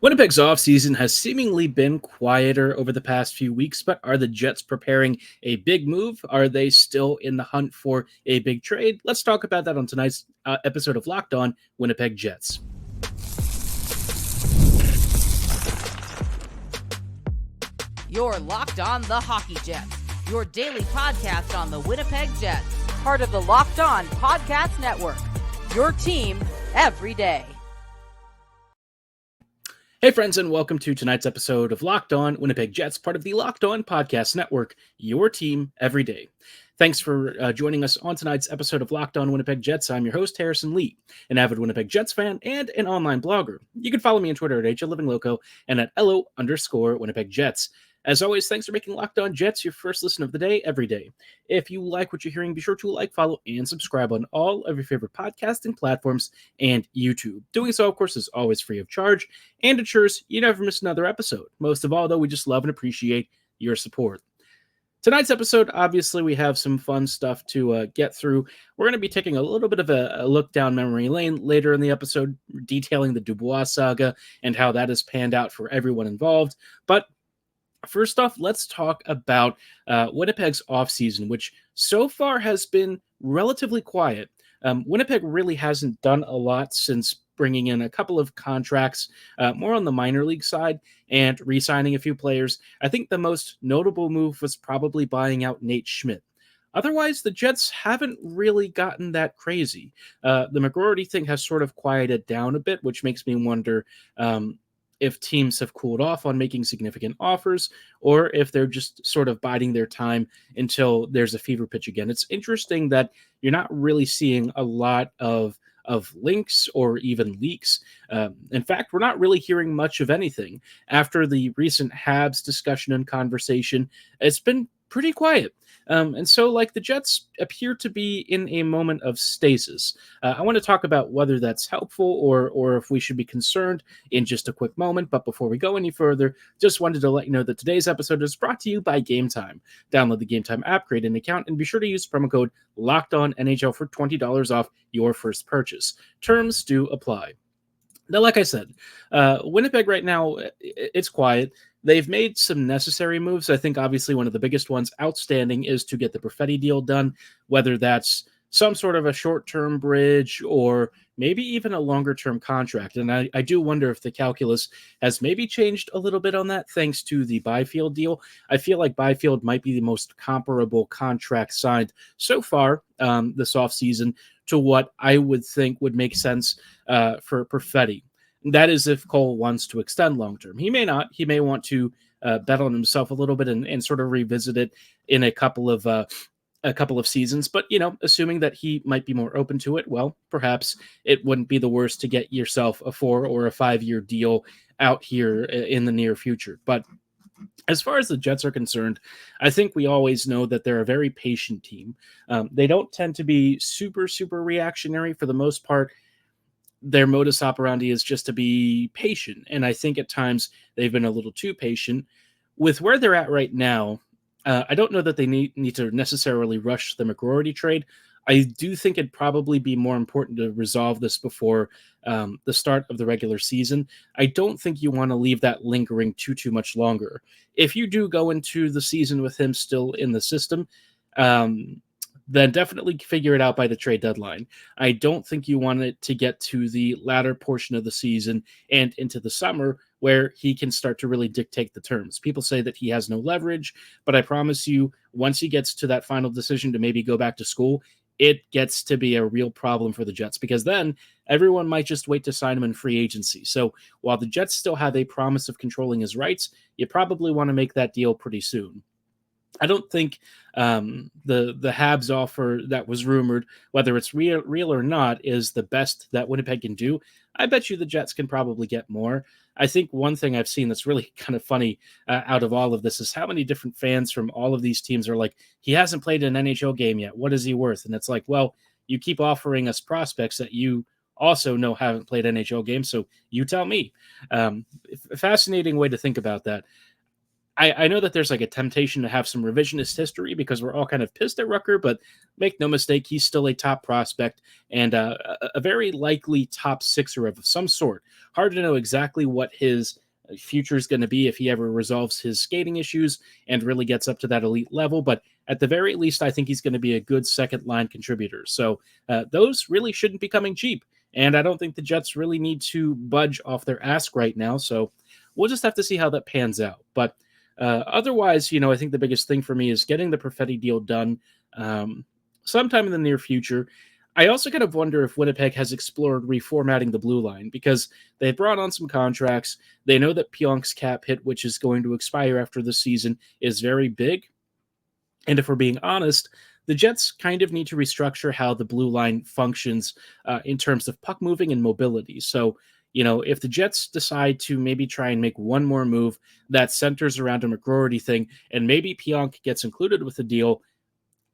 Winnipeg's offseason has seemingly been quieter over the past few weeks, but are the Jets preparing a big move? Are they still in the hunt for a big trade? Let's talk about that on tonight's episode of Locked On Winnipeg Jets. You're Locked On the Hockey Jets, your daily podcast on the Winnipeg Jets, part of the Locked On Podcast Network, your team every day. Hey friends, and welcome to tonight's episode of Locked On Winnipeg Jets, part of the Locked On Podcast Network, your team every day. Thanks for joining us on tonight's episode of Locked On Winnipeg Jets. I'm your host, Harrison Lee, an avid Winnipeg Jets fan and an online blogger. You can follow me on Twitter at HLivingLoco and at LO_Winnipeg Jets. As always, thanks for making Locked On Jets your first listen of the day every day. If you like what you're hearing, be sure to like, follow, and subscribe on all of your favorite podcasting platforms and YouTube. Doing so, of course, is always free of charge and ensures you never miss another episode. Most of all, though, we just love and appreciate your support. Tonight's episode, obviously, we have some fun stuff to get through. We're going to be taking a little bit of a look down memory lane later in the episode, detailing the Dubois saga and how that has panned out for everyone involved. But first off, let's talk about Winnipeg's offseason, which so far has been relatively quiet. Winnipeg really hasn't done a lot since bringing in a couple of contracts, more on the minor league side, and re-signing a few players. I think the most notable move was probably buying out Nate Schmidt. Otherwise, the Jets haven't really gotten that crazy. The McGroarty thing has sort of quieted down a bit, which makes me wonder if teams have cooled off on making significant offers, or if they're just sort of biding their time until there's a fever pitch again. It's interesting that you're not really seeing a lot of links or even leaks. In fact, we're not really hearing much of anything. After the recent Habs discussion and conversation, it's been pretty quiet. And so, the Jets appear to be in a moment of stasis. I want to talk about whether that's helpful or if we should be concerned in just a quick moment. But before we go any further, just wanted to let you know that today's episode is brought to you by Game Time. Download the Game Time app, create an account, and be sure to use promo code LOCKEDONNHL for $20 off your first purchase. Terms do apply. Now, like I said, Winnipeg right now, it's quiet. They've made some necessary moves. I think obviously one of the biggest ones outstanding is to get the Perfetti deal done, whether that's some sort of a short-term bridge or maybe even a longer-term contract. And I do wonder if the calculus has maybe changed a little bit on that thanks to the Byfield deal. I feel like Byfield might be the most comparable contract signed so far this offseason to what I would think would make sense for Perfetti. That is if Cole wants to extend long-term. He may not. He may want to bet on himself a little bit and sort of revisit it in a couple of seasons. But, assuming that he might be more open to it, well, perhaps it wouldn't be the worst to get yourself a 4 or a 5-year deal out here in the near future. But as far as the Jets are concerned, I think we always know that they're a very patient team. They don't tend to be super, super reactionary for the most part. Their modus operandi is just to be patient. And I think at times they've been a little too patient. With where they're at right now, I don't know that they need to necessarily rush the McGroarty trade. I do think it'd probably be more important to resolve this before the start of the regular season. I don't think you want to leave that lingering too much longer. If you do go into the season with him still in the system, then definitely figure it out by the trade deadline. I don't think you want it to get to the latter portion of the season and into the summer where he can start to really dictate the terms. People say that he has no leverage, but I promise you, once he gets to that final decision to maybe go back to school, it gets to be a real problem for the Jets because then everyone might just wait to sign him in free agency. So while the Jets still have a promise of controlling his rights, you probably want to make that deal pretty soon. I don't think the Habs offer that was rumored, whether it's real or not, is the best that Winnipeg can do. I bet you the Jets can probably get more. I think one thing I've seen that's really kind of funny out of all of this is how many different fans from all of these teams are like, he hasn't played an NHL game yet. What is he worth? And it's like, well, you keep offering us prospects that you also know haven't played NHL games, so you tell me. Fascinating way to think about that. I know that there's like a temptation to have some revisionist history because we're all kind of pissed at Rucker, but make no mistake, he's still a top prospect and a very likely top sixer of some sort. Hard to know exactly what his future is going to be if he ever resolves his skating issues and really gets up to that elite level, but at the very least, I think he's going to be a good second line contributor. So those really shouldn't be coming cheap. And I don't think the Jets really need to budge off their ask right now. So we'll just have to see how that pans out. But otherwise, I think the biggest thing for me is getting the Perfetti deal done sometime in the near future. I also kind of wonder if Winnipeg has explored reformatting the blue line because they brought on some contracts. They know that Pionk's cap hit, which is going to expire after the season, is very big. And if we're being honest, the Jets kind of need to restructure how the blue line functions in terms of puck moving and mobility. So, if the Jets decide to maybe try and make one more move that centers around a McGroarty thing, and maybe Pionk gets included with the deal,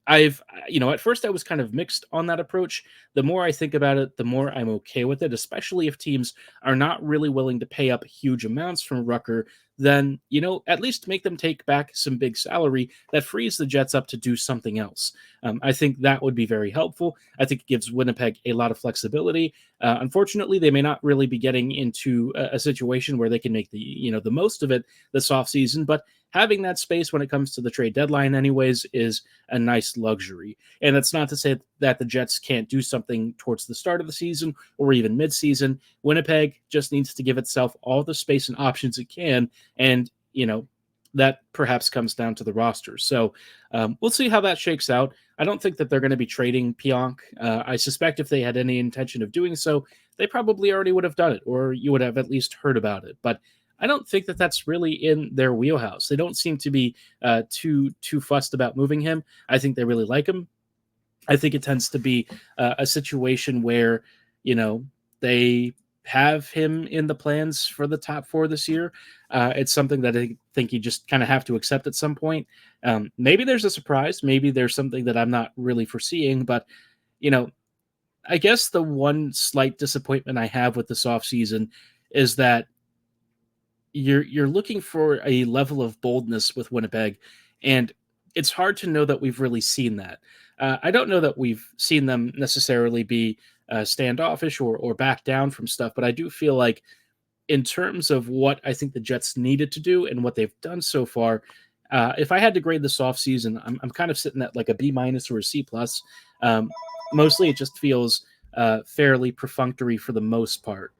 at first I was kind of mixed on that approach. The more I think about it, the more I'm okay with it, especially if teams are not really willing to pay up huge amounts from Rucker. Then, at least make them take back some big salary that frees the Jets up to do something else. I think that would be very helpful. I think it gives Winnipeg a lot of flexibility. Unfortunately, they may not really be getting into a situation where they can make the most of it this offseason, but having that space when it comes to the trade deadline anyways is a nice luxury. And that's not to say that the Jets can't do something towards the start of the season or even mid-season. Winnipeg just needs to give itself all the space and options it can, and that perhaps comes down to the roster. So we'll see how that shakes out. I don't think that they're going to be trading Pionk. I suspect if they had any intention of doing so, they probably already would have done it, or you would have at least heard about it. But I don't think that that's really in their wheelhouse. They don't seem to be too fussed about moving him. I think they really like him. I think it tends to be a situation where, they have him in the plans for the top four this year. It's something that I think you just kind of have to accept at some point. Maybe there's a surprise. Maybe there's something that I'm not really foreseeing. But, I guess the one slight disappointment I have with this offseason is that you're looking for a level of boldness with Winnipeg, and it's hard to know that we've really seen that. I don't know that we've seen them necessarily be standoffish or back down from stuff, but I do feel like in terms of what I think the Jets needed to do and what they've done so far, if I had to grade this offseason, I'm kind of sitting at like a B- or a C+. Mostly it just feels fairly perfunctory for the most part.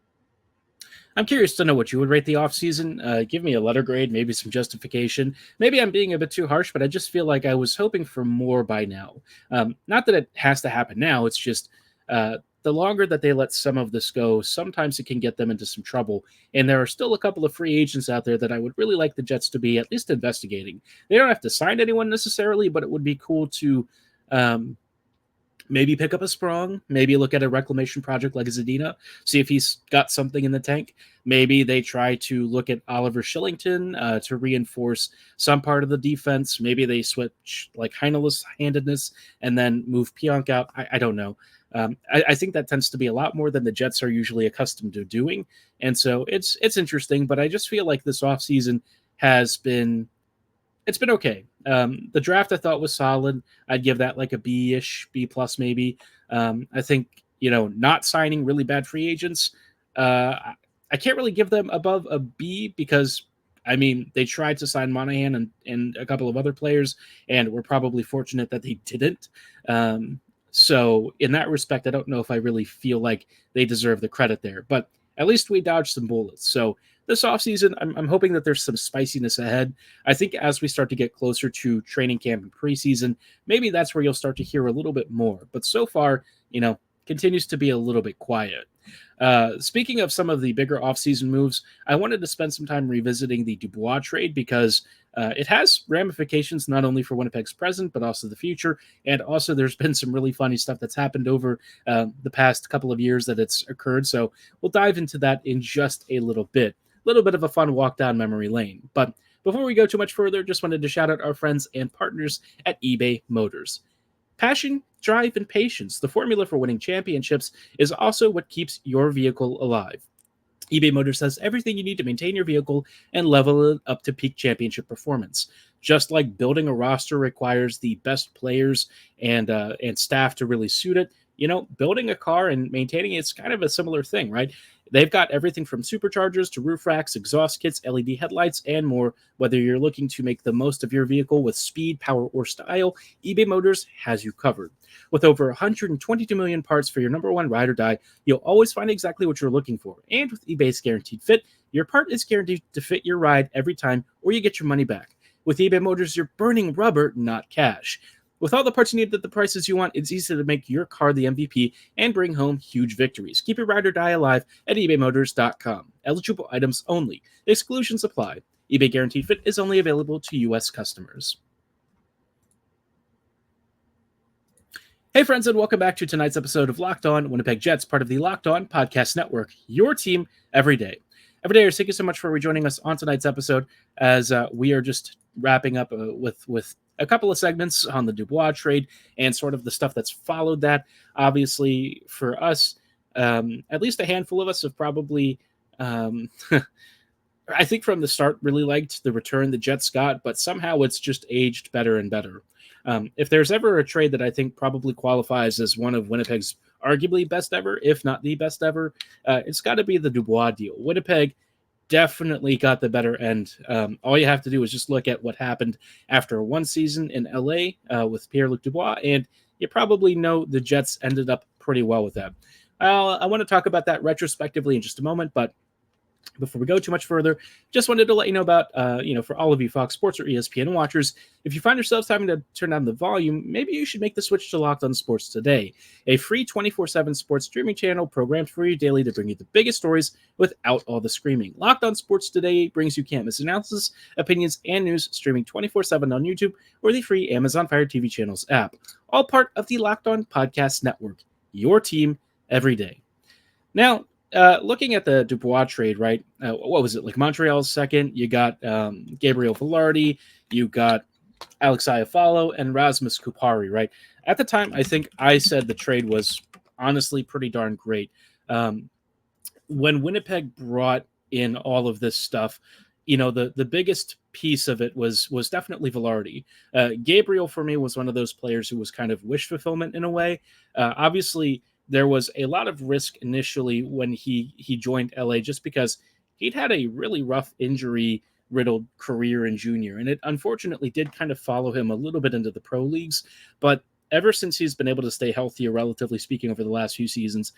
I'm curious to know what you would rate the offseason. Give me a letter grade, maybe some justification. Maybe I'm being a bit too harsh, but I just feel like I was hoping for more by now. Not that it has to happen now. It's just the longer that they let some of this go, sometimes it can get them into some trouble. And there are still a couple of free agents out there that I would really like the Jets to be at least investigating. They don't have to sign anyone necessarily, but it would be cool to maybe pick up a Sprong, maybe look at a reclamation project like Zadina, see if he's got something in the tank. Maybe they try to look at Oliver Shillington to reinforce some part of the defense. Maybe they switch like Heineless-handedness and then move Pionk out. I don't know. I think that tends to be a lot more than the Jets are usually accustomed to doing. And so it's interesting, but I just feel like this offseason has been okay. The draft I thought was solid. I'd give that like a B-ish, B+ maybe. I think, not signing really bad free agents, I can't really give them above a B because, they tried to sign Monahan and a couple of other players, and we're probably fortunate that they didn't. So in that respect, I don't know if I really feel like they deserve the credit there, but at least we dodged some bullets. So this offseason, I'm hoping that there's some spiciness ahead. I think as we start to get closer to training camp and preseason, maybe that's where you'll start to hear a little bit more. But so far, continues to be a little bit quiet. Speaking of some of the bigger offseason moves, I wanted to spend some time revisiting the Dubois trade because it has ramifications not only for Winnipeg's present, but also the future. And also there's been some really funny stuff that's happened over the past couple of years that it's occurred. So we'll dive into that in just a little bit. A little bit of a fun walk down memory lane. But before we go too much further, just wanted to shout out our friends and partners at eBay Motors. Passion, drive, and patience, the formula for winning championships, is also what keeps your vehicle alive. eBay Motors has everything you need to maintain your vehicle and level it up to peak championship performance. Just like building a roster requires the best players and staff to really suit it, building a car and maintaining it's kind of a similar thing, right? They've got everything from superchargers to roof racks, exhaust kits, LED headlights, and more. Whether you're looking to make the most of your vehicle with speed, power, or style, eBay Motors has you covered. With over 122 million parts for your number one ride or die, you'll always find exactly what you're looking for. And with eBay's Guaranteed Fit, your part is guaranteed to fit your ride every time, or you get your money back. With eBay Motors, you're burning rubber, not cash. With all the parts you need at the prices you want, it's easy to make your car the MVP and bring home huge victories. Keep your ride or die alive at ebaymotors.com. Eligible items only. Exclusions apply. eBay Guaranteed Fit is only available to U.S. customers. Hey friends, and welcome back to tonight's episode of Locked On Winnipeg Jets, part of the Locked On Podcast Network, your team every day. Every day, thank you so much for rejoining us on tonight's episode as we are just wrapping up with a couple of segments on the Dubois trade and sort of the stuff that's followed that. Obviously, for us, at least a handful of us have probably, I think from the start, really liked the return the Jets got, but somehow it's just aged better and better. If there's ever a trade that I think probably qualifies as one of Winnipeg's arguably best ever, if not the best ever, it's got to be the Dubois deal. Winnipeg definitely got the better end. All you have to do is just look at what happened after one season in LA with Pierre-Luc Dubois, and you probably know the Jets ended up pretty well with that. I want to talk about that retrospectively in just a moment, but before we go too much further, just wanted to let you know about, for all of you Fox Sports or ESPN watchers, if you find yourselves having to turn down the volume, maybe you should make the switch to Locked On Sports Today, a free 24/7 sports streaming channel programmed for you daily to bring you the biggest stories without all the screaming. Locked On Sports Today brings you can't miss analysis, opinions, and news streaming 24/7 on YouTube or the free Amazon Fire TV channels app. All part of the Locked On Podcast Network, your team every day. Now, looking at the Dubois trade, right? What was it? Like Montreal's second, you got Gabriel Vilardi, you got Alex Iafallo, and Rasmus Kupari, right? At the time, I think I said the trade was honestly pretty darn great. When Winnipeg brought in all of this stuff, the biggest piece of it was definitely Vilardi. Gabriel, for me, was one of those players who was kind of wish fulfillment in a way. Obviously, there was a lot of risk initially when he joined LA just because he'd had a really rough injury-riddled career in junior, and it unfortunately did kind of follow him a little bit into the pro leagues. But ever since he's been able to stay healthy, or relatively speaking, over the last few seasons,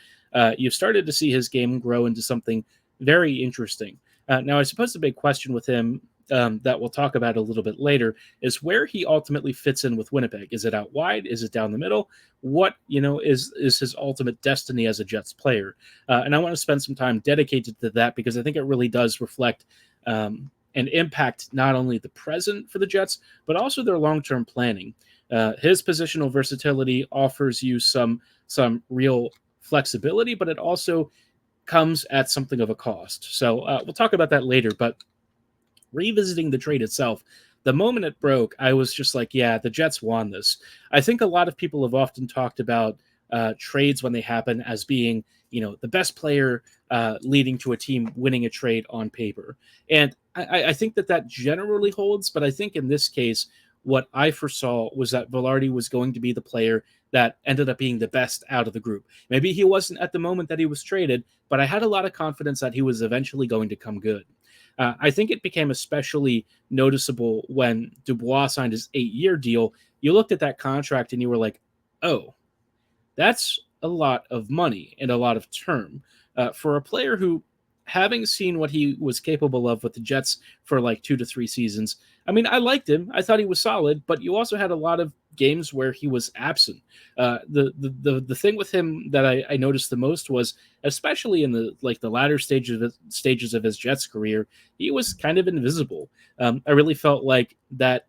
you've started to see his game grow into something very interesting. Now, I suppose the big question with him that we'll talk about a little bit later is where he ultimately fits in with Winnipeg. Is it out wide? Is it down the middle? What, is his ultimate destiny as a Jets player? And I want to spend some time dedicated to that because I think it really does reflect and impact not only the present for the Jets, but also their long-term planning. His positional versatility offers you some real flexibility, but it also comes at something of a cost. So we'll talk about that later, but revisiting the trade itself, the moment it broke, I was just like, yeah, the Jets won this. I think a lot of people have often talked about trades when they happen as being, the best player leading to a team winning a trade on paper. And I think that generally holds, but I think in this case, what I foresaw was that Vilardi was going to be the player that ended up being the best out of the group. Maybe he wasn't at the moment that he was traded, but I had a lot of confidence that he was eventually going to come good. I think it became especially noticeable when Dubois signed his 8-year deal. You looked at that contract and you were like, oh, that's a lot of money and a lot of term for a player who, having seen what he was capable of with the Jets for like 2 to 3 seasons, I mean, I liked him. I thought he was solid, but you also had a lot of games where he was absent. The thing with him that I noticed the most was, especially in the latter stages of his Jets career, he was kind of invisible. I really felt like that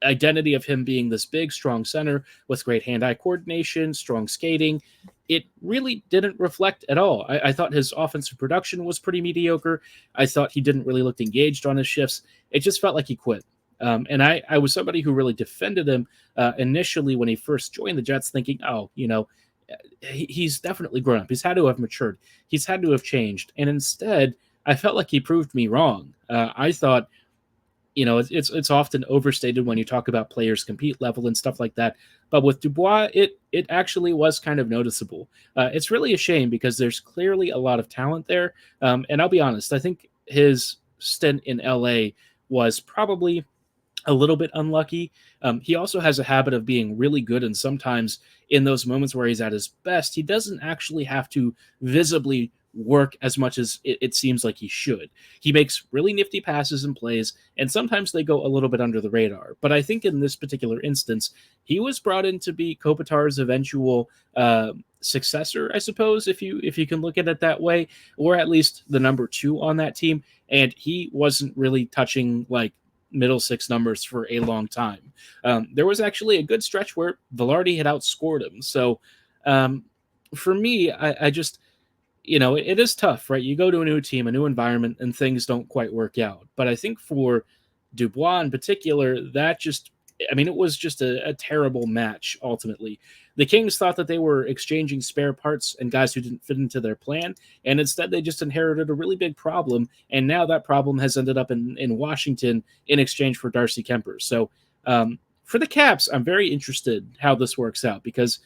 identity of him being this big, strong center with great hand-eye coordination, strong skating, it really didn't reflect at all. I thought his offensive production was pretty mediocre. I thought he didn't really look engaged on his shifts. It just felt like he quit. And I was somebody who really defended him initially when he first joined the Jets, thinking, he's definitely grown up. He's had to have matured. He's had to have changed. And instead, I felt like he proved me wrong. I thought, it's often overstated when you talk about players' compete level and stuff like that. But with Dubois, it actually was kind of noticeable. It's really a shame because there's clearly a lot of talent there. And I'll be honest, I think his stint in LA was probably a little bit unlucky. He also has a habit of being really good, and sometimes in those moments where he's at his best, he doesn't actually have to visibly work as much as it seems like he should. He makes really nifty passes and plays, and sometimes they go a little bit under the radar. But I think in this particular instance, he was brought in to be Kopitar's eventual successor, I suppose, if you can look at it that way, or at least the number 2 on that team. And he wasn't really touching like middle 6 numbers for a long time. There was actually a good stretch where Vilardi had outscored him. So for me, I just, it is tough, right? You go to a new team, a new environment, and things don't quite work out. But I think for Dubois in particular, it was just a terrible match, ultimately. The Kings thought that they were exchanging spare parts and guys who didn't fit into their plan, and instead they just inherited a really big problem, and now that problem has ended up in Washington in exchange for Darcy Kemper. So for the Caps, I'm very interested how this works out, because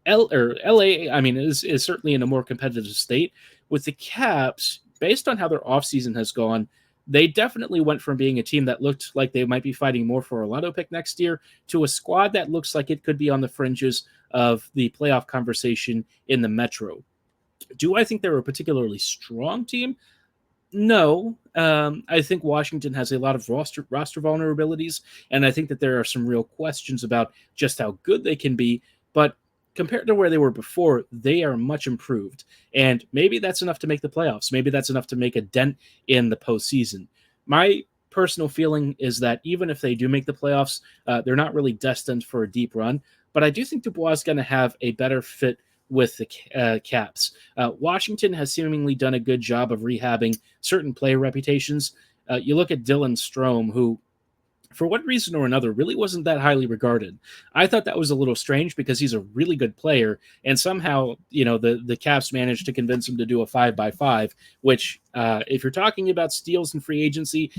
LA, is certainly in a more competitive state. With the Caps, based on how their offseason has gone, they definitely went from being a team that looked like they might be fighting more for a lotto pick next year to a squad that looks like it could be on the fringes of the playoff conversation in the Metro. Do I think they're a particularly strong team? No. I think Washington has a lot of roster vulnerabilities, and I think that there are some real questions about just how good they can be. But compared to where they were before, they are much improved. And maybe that's enough to make the playoffs. Maybe that's enough to make a dent in the postseason. My personal feeling is that even if they do make the playoffs, they're not really destined for a deep run. But I do think Dubois is going to have a better fit with the Caps. Washington has seemingly done a good job of rehabbing certain player reputations. You look at Dylan Strome, who, for one reason or another, really wasn't that highly regarded. I thought that was a little strange because he's a really good player, and somehow, the Caps managed to convince him to do a 5x5, which, if you're talking about steals and free agency,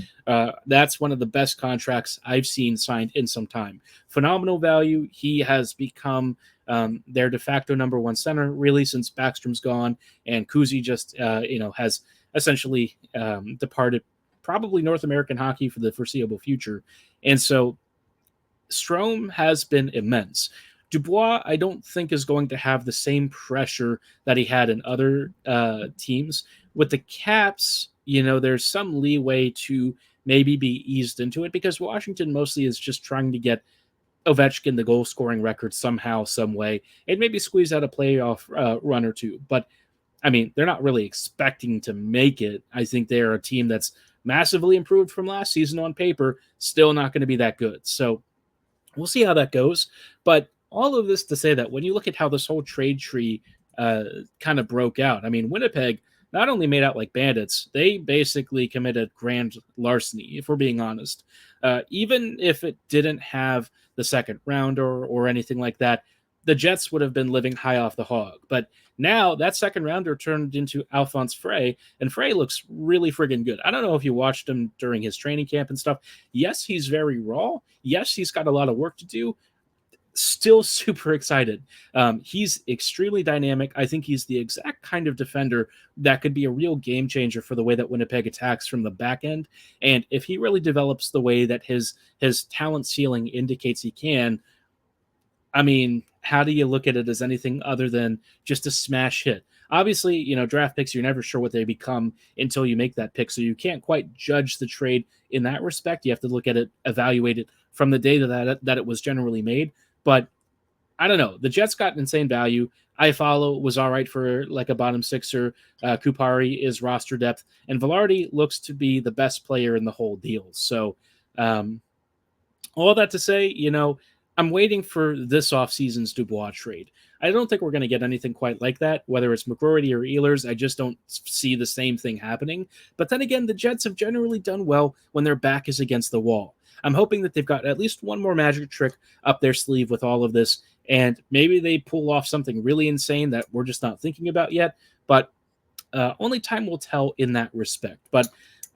that's one of the best contracts I've seen signed in some time. Phenomenal value. He has become their de facto number 1 center, really, since Backstrom's gone, and Kuzi just, has essentially departed probably North American hockey for the foreseeable future. And so Strome has been immense. Dubois, I don't think, is going to have the same pressure that he had in other teams. With the Caps, there's some leeway to maybe be eased into it because Washington mostly is just trying to get Ovechkin the goal-scoring record somehow, some way, and maybe squeeze out a playoff run or two. But, they're not really expecting to make it. I think they're a team that's massively improved from last season on paper, still not going to be that good. So we'll see how that goes. But all of this to say that when you look at how this whole trade tree kind of broke out, Winnipeg not only made out like bandits, they basically committed grand larceny, if we're being honest. Even if it didn't have the second round or anything like that, the Jets would have been living high off the hog. But now that second rounder turned into Alphonse Frey, and Frey looks really friggin' good. I don't know if you watched him during his training camp and stuff. Yes, he's very raw. Yes, he's got a lot of work to do. Still super excited. He's extremely dynamic. I think he's the exact kind of defender that could be a real game changer for the way that Winnipeg attacks from the back end. And if he really develops the way that his talent ceiling indicates he can, how do you look at it as anything other than just a smash hit? Obviously, draft picks, you're never sure what they become until you make that pick. So you can't quite judge the trade in that respect. You have to look at it, evaluate it from the day that it was generally made. But I don't know. The Jets got insane value. Iafallo was all right for like a bottom sixer. Kupari is roster depth. And Vilardi looks to be the best player in the whole deal. So all that to say, I'm waiting for this offseason's Dubois trade. I don't think we're going to get anything quite like that, whether it's McGroarty or Ehlers. I just don't see the same thing happening. But then again, the Jets have generally done well when their back is against the wall. I'm hoping that they've got at least one more magic trick up their sleeve with all of this, And maybe they pull off something really insane that we're just not thinking about yet. But only time will tell in that respect. But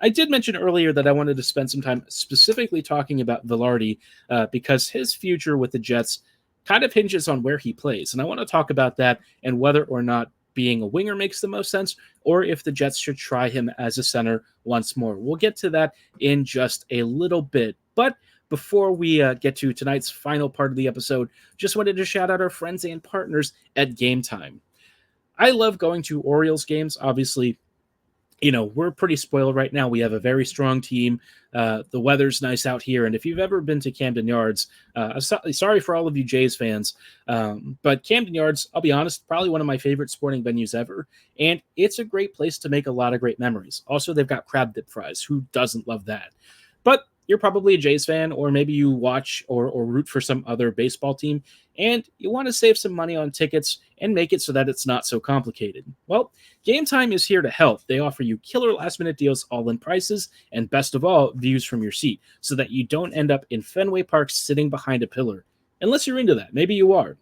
I did mention earlier that I wanted to spend some time specifically talking about Vilardi because his future with the Jets kind of hinges on where he plays. And I want to talk about that and whether or not being a winger makes the most sense, or if the Jets should try him as a center once more. We'll get to that in just a little bit. But before we get to tonight's final part of the episode, just wanted to shout out our friends and partners at Game Time. I love going to Orioles games. Obviously, we're pretty spoiled right now. We have a very strong team. The weather's nice out here. And if you've ever been to Camden Yards, sorry for all of you Jays fans, but Camden Yards, I'll be honest, probably one of my favorite sporting venues ever. And it's a great place to make a lot of great memories. Also, they've got crab dip fries. Who doesn't love that? But you're probably a Jays fan, or maybe you watch or root for some other baseball team, and you want to save some money on tickets and make it so that it's not so complicated. Well, Game Time is here to help. They offer you killer last-minute deals, all-in prices, and best of all, views from your seat, so that you don't end up in Fenway Park sitting behind a pillar. Unless you're into that. Maybe you are.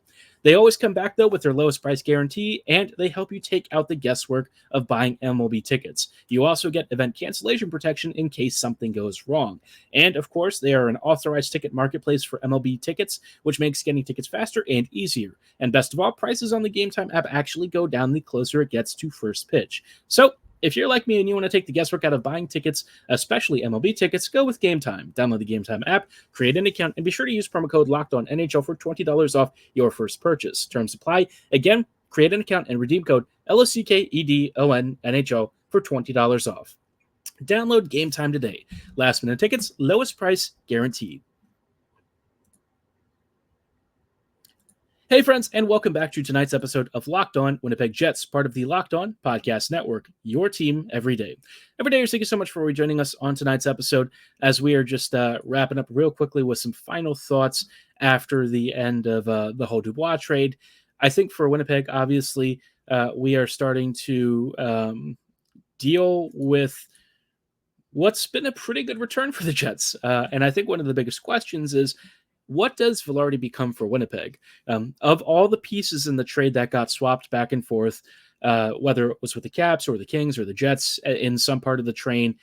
They always come back, though, with their lowest price guarantee, and they help you take out the guesswork of buying MLB tickets. You also get event cancellation protection in case something goes wrong. And, of course, they are an authorized ticket marketplace for MLB tickets, which makes getting tickets faster and easier. And best of all, prices on the Game Time app actually go down the closer it gets to first pitch. So, if you're like me and you want to take the guesswork out of buying tickets, especially MLB tickets, go with Game Time. Download the Game Time app, create an account, and be sure to use promo code LOCKEDONNHL for $20 off your first purchase. Terms apply. Again, create an account and redeem code LOCKEDONNHL for $20 off. Download Game Time today. Last minute tickets, lowest price guaranteed. Hey, friends, and welcome back to tonight's episode of Locked On Winnipeg Jets, part of the Locked On Podcast Network, your team every day. Every day, thank you so much for joining us on tonight's episode, as we are just wrapping up real quickly with some final thoughts after the end of the whole Dubois trade. I think for Winnipeg, obviously, we are starting to deal with what's been a pretty good return for the Jets. And I think one of the biggest questions is, what does Vilardi become for Winnipeg? Of all the pieces in the trade that got swapped back and forth, whether it was with the Caps or the Kings or the Jets in some part of the train,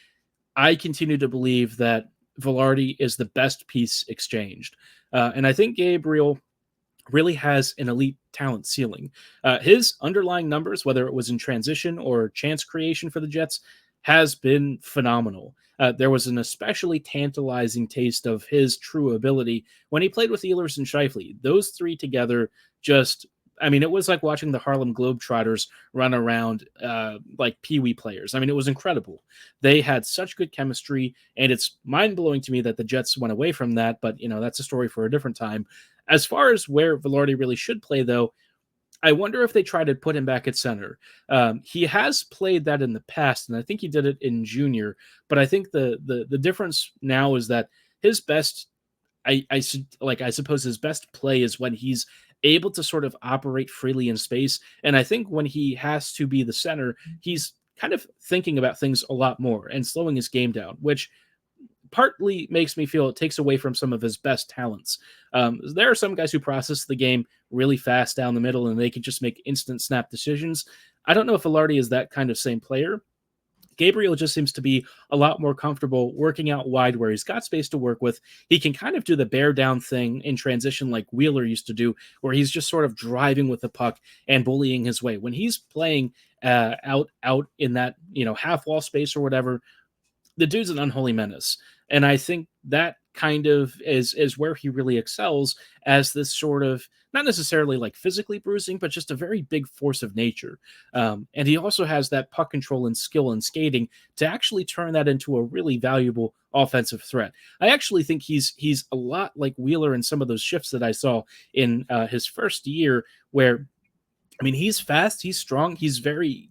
I continue to believe that Vilardi is the best piece exchanged. And I think Gabriel really has an elite talent ceiling. His underlying numbers, whether it was in transition or chance creation for the Jets, has been phenomenal. There was an especially tantalizing taste of his true ability when he played with Ehlers and Scheifele. Those three together it was like watching the Harlem Globetrotters run around like peewee players. It was incredible. They had such good chemistry, and it's mind-blowing to me that the Jets went away from that, but, that's a story for a different time. As far as where Vilardi really should play, though, I wonder if they try to put him back at center. He has played that in the past, and I think he did it in junior. But I think the difference now is that his best, I suppose his best play is when he's able to sort of operate freely in space. And I think when he has to be the center, he's kind of thinking about things a lot more and slowing his game down, which partly makes me feel it takes away from some of his best talents. There are some guys who process the game really fast down the middle and they can just make instant snap decisions. I don't know if Vilardi is that kind of same player. Gabriel just seems to be a lot more comfortable working out wide where he's got space to work with. He can kind of do the bear down thing in transition like Wheeler used to do, where he's just sort of driving with the puck and bullying his way. When he's playing out in that, half wall space or whatever, the dude's an unholy menace. And I think that kind of is where he really excels as this sort of, not necessarily like physically bruising, but just a very big force of nature. And he also has that puck control and skill and skating to actually turn that into a really valuable offensive threat. I actually think he's a lot like Wheeler in some of those shifts that I saw in his first year, where he's fast, he's strong, he's very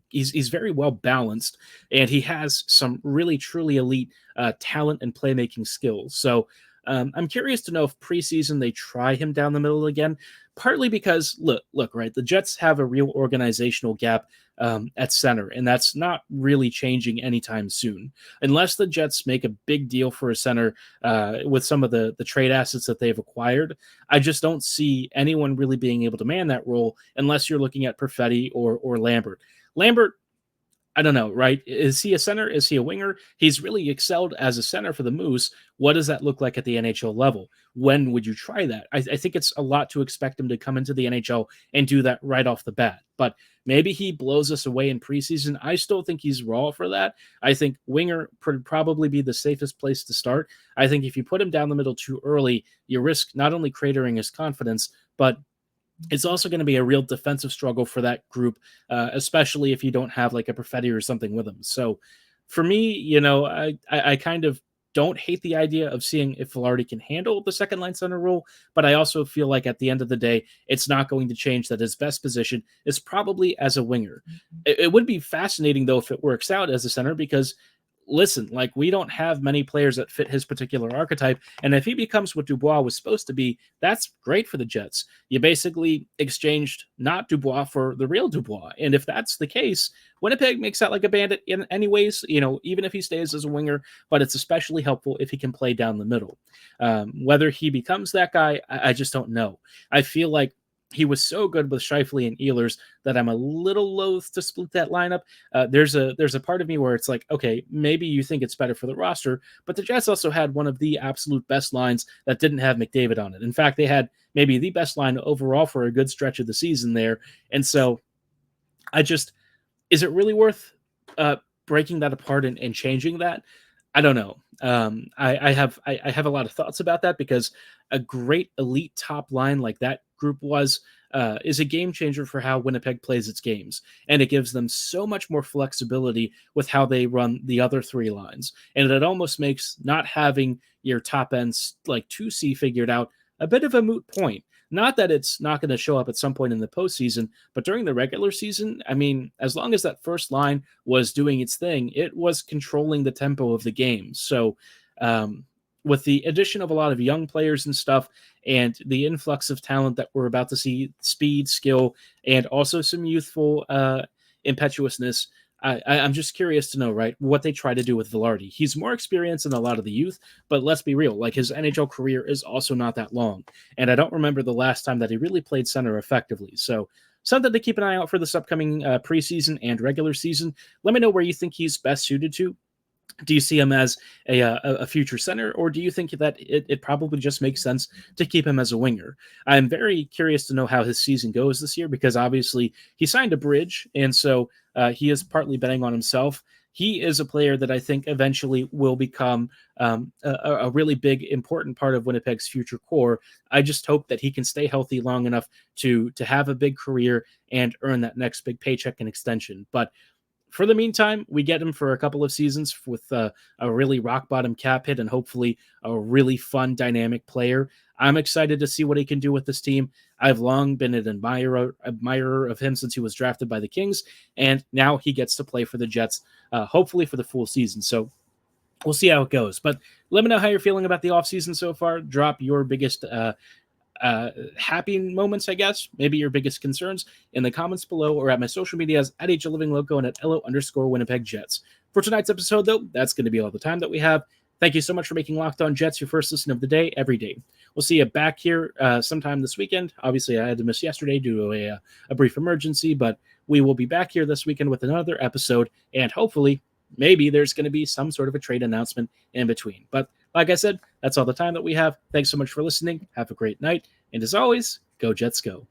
well balanced, and he has some really truly elite talent and playmaking skills. So I'm curious to know if preseason they try him down the middle again, partly because look, right, the Jets have a real organizational gap at center, and that's not really changing anytime soon, unless the Jets make a big deal for a center with some of the trade assets that they've acquired. I just don't see anyone really being able to man that role unless you're looking at Perfetti or Lambert. Lambert, I don't know, right? Is he a center? Is he a winger? He's really excelled as a center for the Moose. What does that look like at the NHL level? When would you try that? I think it's a lot to expect him to come into the NHL and do that right off the bat. But maybe he blows us away in preseason. I still think he's raw for that. I think winger would probably be the safest place to start. I think if you put him down the middle too early, you risk not only cratering his confidence, but it's also going to be a real defensive struggle for that group, especially if you don't have like a Perfetti or something with them. So for me, I kind of don't hate the idea of seeing if Vilardi can handle the second line center role, but I also feel like at the end of the day, it's not going to change that his best position is probably as a winger. It would be fascinating, though, if it works out as a center, because listen, like, we don't have many players that fit his particular archetype. And if he becomes what Dubois was supposed to be, that's great for the Jets. You basically exchanged not Dubois for the real Dubois. And if that's the case, Winnipeg makes out like a bandit in anyways, even if he stays as a winger, but it's especially helpful if he can play down the middle. Whether he becomes that guy, I just don't know. I feel like he was so good with Scheifele and Ehlers that I'm a little loath to split that lineup. There's a part of me where it's like, okay, maybe you think it's better for the roster, but the Jets also had one of the absolute best lines that didn't have McDavid on it. In fact, they had maybe the best line overall for a good stretch of the season there. And so is it really worth breaking that apart and changing that? I don't know. I have a lot of thoughts about that, because a great elite top line like that group is a game changer for how Winnipeg plays its games. And it gives them so much more flexibility with how they run the other three lines. And it almost makes not having your top ends like 2C figured out a bit of a moot point. Not that it's not going to show up at some point in the postseason, but during the regular season, I mean, as long as that first line was doing its thing, it was controlling the tempo of the game. So with the addition of a lot of young players and stuff, and the influx of talent that we're about to see, speed, skill, and also some youthful impetuousness, I'm just curious to know, right, what they try to do with Vilardi. He's more experienced than a lot of the youth, but let's be real, like, his NHL career is also not that long. And I don't remember the last time that he really played center effectively. So something to keep an eye out for this upcoming preseason and regular season. Let me know where you think he's best suited to. Do you see him as a future center, or do you think that it probably just makes sense to keep him as a winger? I'm very curious to know how his season goes this year, because obviously he signed a bridge, and so he is partly betting on himself. He is a player that I think eventually will become a really big, important part of Winnipeg's future core. I just hope that he can stay healthy long enough to have a big career and earn that next big paycheck and extension. But for the meantime, we get him for a couple of seasons with a really rock bottom cap hit and hopefully a really fun, dynamic player. I'm excited to see what he can do with this team. I've long been an admirer of him since he was drafted by the Kings, and now he gets to play for the Jets, hopefully for the full season. So we'll see how it goes. But let me know how you're feeling about the offseason so far. Drop your biggest happy moments, I guess, maybe your biggest concerns in the comments below, or at my social medias at HLivingLoco and at @LO_Winnipeg Jets. For tonight's episode, though, that's going to be all the time that we have. Thank you so much for making Locked On Jets your first listen of the day every day. We'll see you back here sometime this weekend. Obviously, I had to miss yesterday due to a brief emergency, but we will be back here this weekend with another episode, and hopefully, maybe there's going to be some sort of a trade announcement in between. But like I said, that's all the time that we have. Thanks so much for listening. Have a great night. And as always, go Jets go.